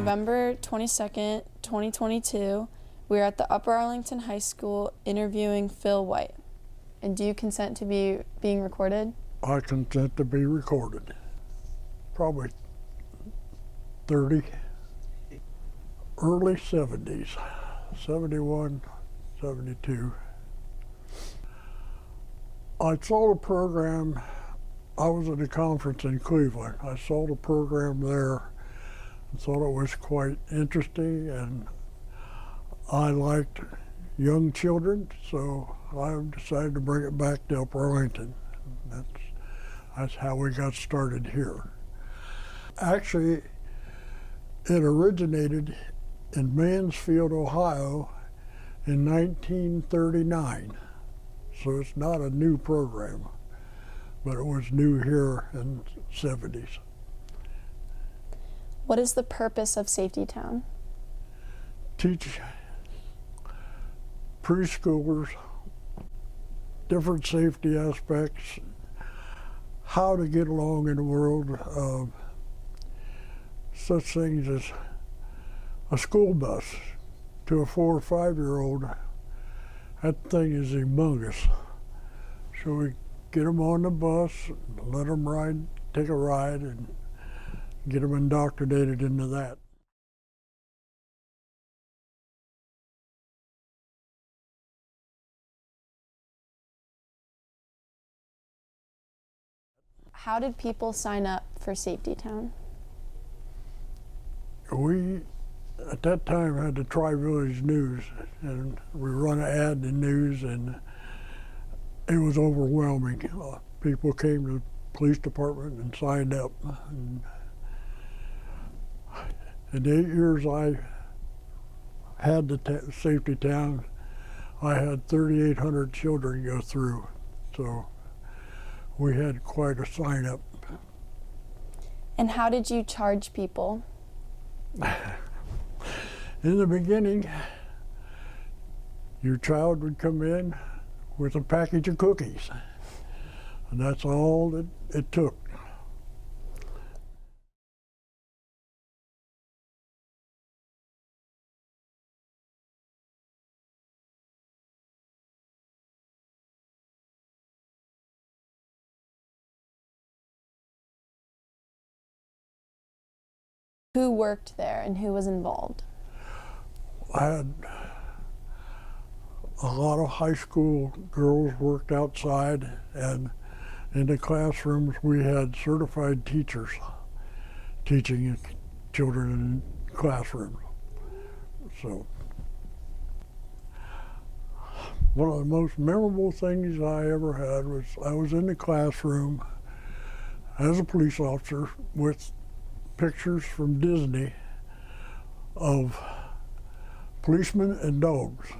November 22nd, 2022, we are at the Upper Arlington High School interviewing Phil White. And do you consent to being recorded? I consent to be recorded. Probably 30, early 70s, 71, 72. I saw the program. I was at a conference in Cleveland. I saw the program there and thought it was quite interesting, and I liked young children, so I decided to bring it back to Upper Arlington. That's how we got started here. Actually, it originated in Mansfield, Ohio in 1939. So it's not a new program, but it was new here in the 70s. What is the purpose of Safety Town? Teach preschoolers different safety aspects, how to get along in the world of such things as a school bus to a 4 or 5-year-old. That thing is humongous. So we get them on the bus, let them ride, take a ride, and get them indoctrinated into that. How did people sign up for Safety Town? We, at that time, had the Tri-Village News, and we run an ad in the news, and it was overwhelming. People came to the police department and signed up. And in the 8 years I had the Safety Town, I had 3,800 children go through, so we had quite a sign up. And how did you charge people? In the beginning, your child would come in with a package of cookies, and that's all that it took. Who worked there and who was involved? I had a lot of high school girls worked outside, and in the classrooms we had certified teachers teaching children in classrooms. So one of the most memorable things I ever had was I was in the classroom as a police officer with pictures from Disney of policemen and dogs.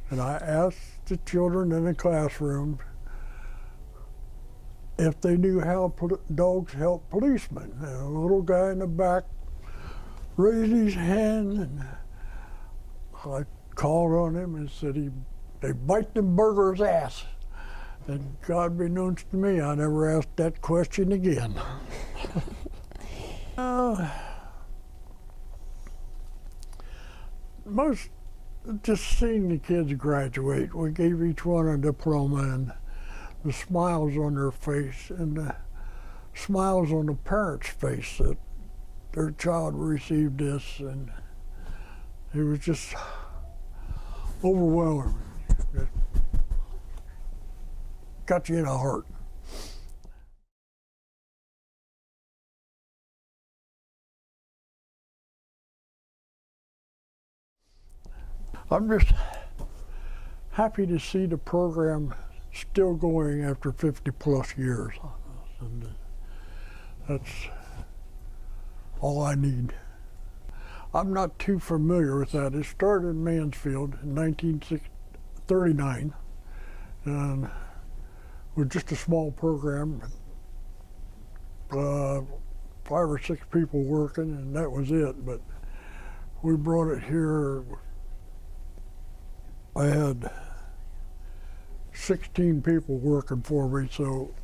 And I asked the children in the classroom if they knew how dogs help policemen. And a little guy in the back raised his hand, and I called on him and said, they bite them burgers' ass. And God be known to me, I never asked that question again. Most, just seeing the kids graduate, we gave each one a diploma, and the smiles on their face and the smiles on the parents' face that their child received this, and it was just overwhelming. It got you in a heart. I'm just happy to see the program still going after 50+ years. And that's all I need. I'm not too familiar with that. It started in Mansfield in 1939, and with just a small program, 5 or 6 people working, and that was it. But we brought it here. I had 16 people working for me, so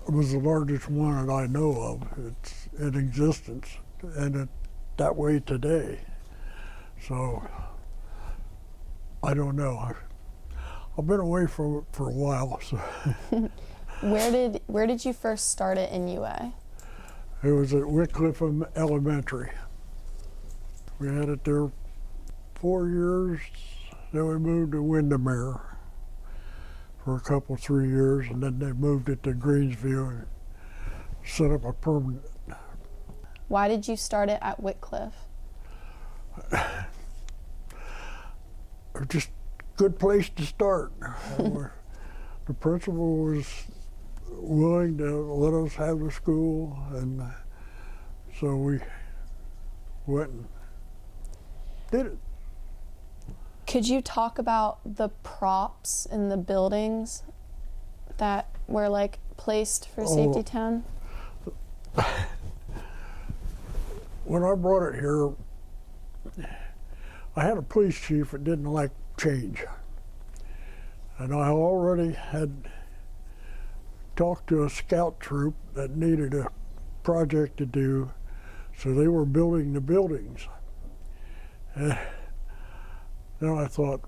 was the largest one that I know of. It's in existence, and it that way today. So I don't know. I've been away from it for a while. So Where did you first start it in UA? it was at Wycliffe Elementary. We had it there 4 years. Then we moved to Windermere for a couple, 3 years, and then they moved it to Greensview and set up a permanent. Why did you start it at Wycliffe? Just good place to start. The principal was willing to let us have the school, and so we went and did it. Could you talk about the props in the buildings that were like placed for Safety Town? When I brought it here, I had a police chief that didn't like change. And I already had talked to a scout troop that needed a project to do, so they were building the buildings. And then I thought,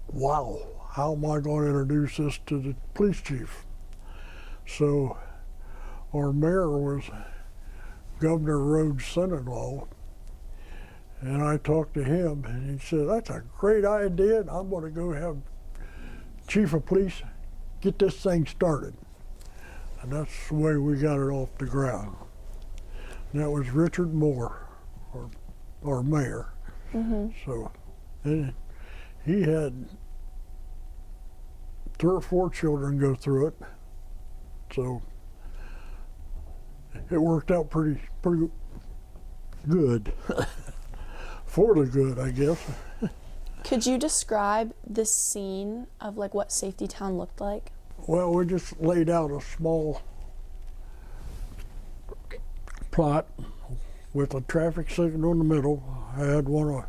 wow, how am I going to introduce this to the police chief? So our mayor was Governor Rhodes' son-in-law, and I talked to him, and he said, that's a great idea, and I'm going to go have chief of police get this thing started. And that's the way we got it off the ground. And that was Richard Moore, our mayor. Mm-hmm. So and he had 3 or 4 children go through it. So it worked out pretty good. For the good, I guess. Could you describe this scene of like what Safety Town looked like? Well, we just laid out a small plot with a traffic signal in the middle. I had one of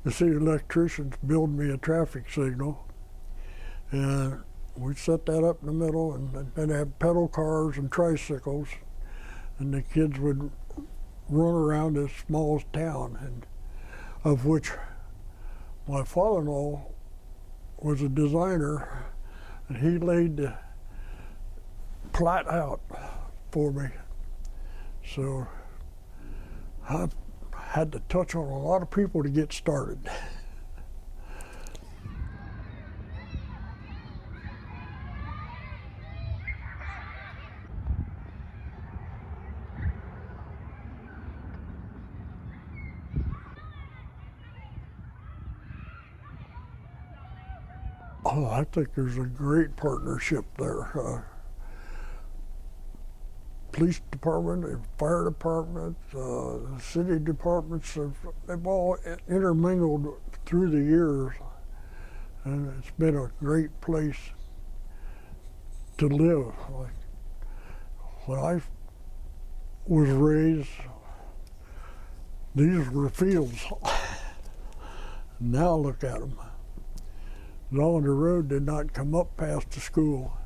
the city electricians build me a traffic signal, and we set that up in the middle, and then had pedal cars and tricycles, and the kids would run around this small town, and of which my father-in-law was a designer, and he laid the plot out for me. So I had to touch on a lot of people to get started. Oh, I think there's a great partnership there. Police department, and fire department, city departments, they've all intermingled through the years, and it's been a great place to live. Like when I was raised, these were fields. Now look at them. Zollander Road did not come up past the school.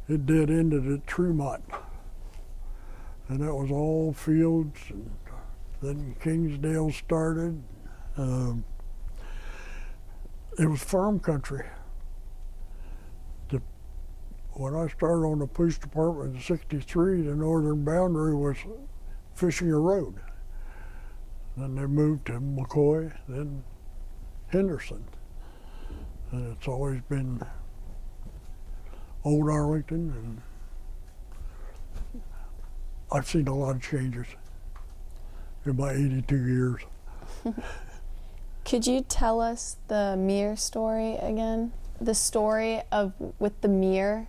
It did ended at Tremont. And that was all fields, and then Kingsdale started. It was farm country. When I started on the police department in '63, the northern boundary was Fishinger Road. Then they moved to McCoy, then Henderson. And it's always been Old Arlington, and I've seen a lot of changes in my 82 years. Could you tell us the mirror story again? The story of with the mirror?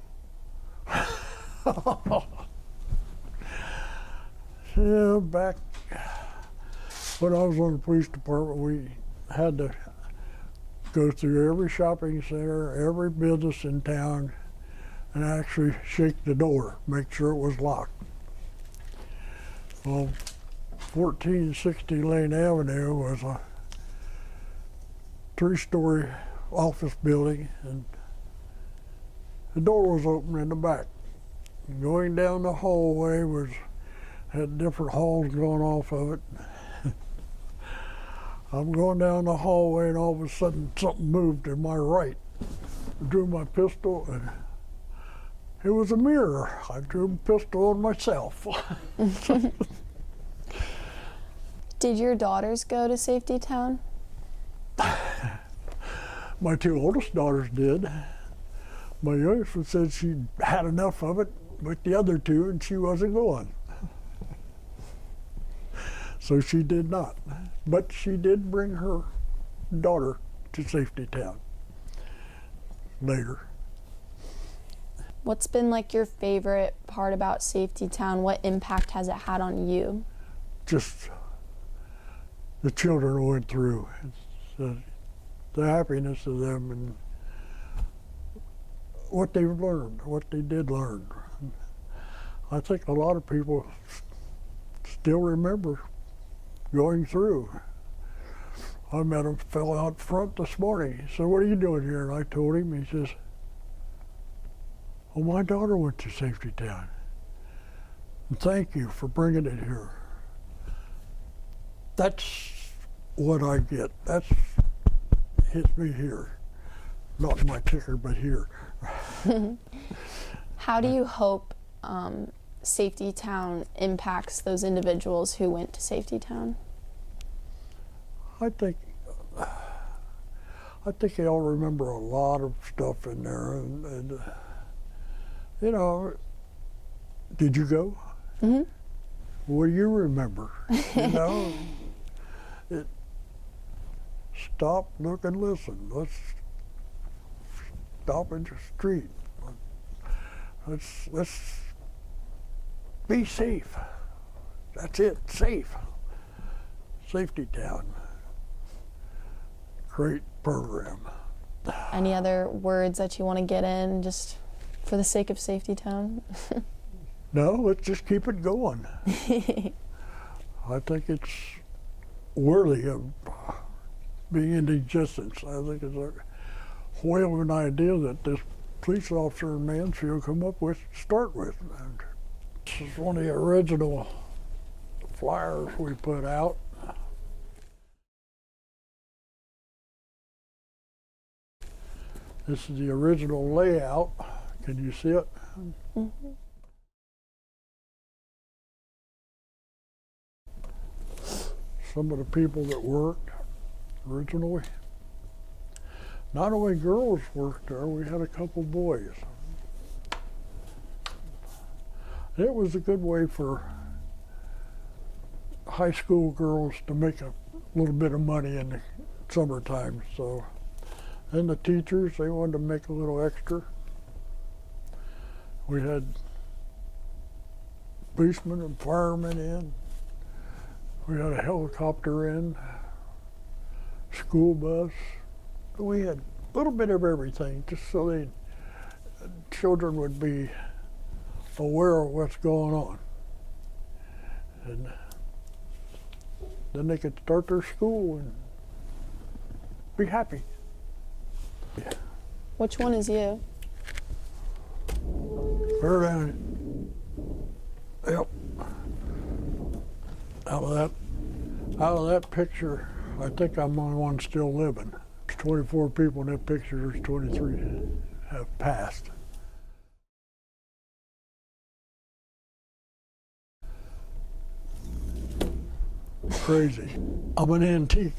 Yeah, back when I was on the police department, we had to go through every shopping center, every business in town, and actually shake the door, make sure it was locked. Well, 1460 Lane Avenue was a 3-story office building, and the door was open in the back. Going down the hallway had different halls going off of it. I'm going down the hallway and all of a sudden something moved to my right. I drew my pistol and it was a mirror. I drew a pistol on myself. Did your daughters go to Safety Town? My two oldest daughters did. My youngest one said she had enough of it with the other two and she wasn't going. So she did not. But she did bring her daughter to Safety Town later. What's been like your favorite part about Safety Town? What impact has it had on you? Just the children went through. The happiness of them and what they've learned, what they did learn. I think a lot of people still remember going through. I met a fellow out front this morning. He said, "What are you doing here?" And I told him. He says, "Well, my daughter went to Safety Town. And thank you for bringing it here." That's what I get. That's hits me here. Not in my ticker, but here. How do you hope Safety Town impacts those individuals who went to Safety Town? I think they all remember a lot of stuff in there, and you know, did you go? Mm-hmm. What do you remember? You know, stop, look, and listen. Let's stop in the street. Let's be safe. That's it, safe. Safety Town. Great program. Any other words that you want to get in just for the sake of Safety Town? No, let's just keep it going. I think it's worthy of being in existence. I think it's a whale of an idea that this police officer in Mansfield come up with to start with. And this is one of the original flyers we put out. This is the original layout. Can you see it? Mm-hmm. Some of the people that worked originally. Not only girls worked there, we had a couple boys. It was a good way for high school girls to make a little bit of money in the summertime. So, and the teachers, they wanted to make a little extra. We had policemen and firemen in. We had a helicopter in, school bus. We had a little bit of everything, just so the children would be aware of what's going on. And then they could start their school and be happy. Yeah. Which one is you? Her down. Yep. Out of that picture, I think I'm the only one still living. There's 24 people in that picture. There's 23 have passed. Crazy. I'm an antique.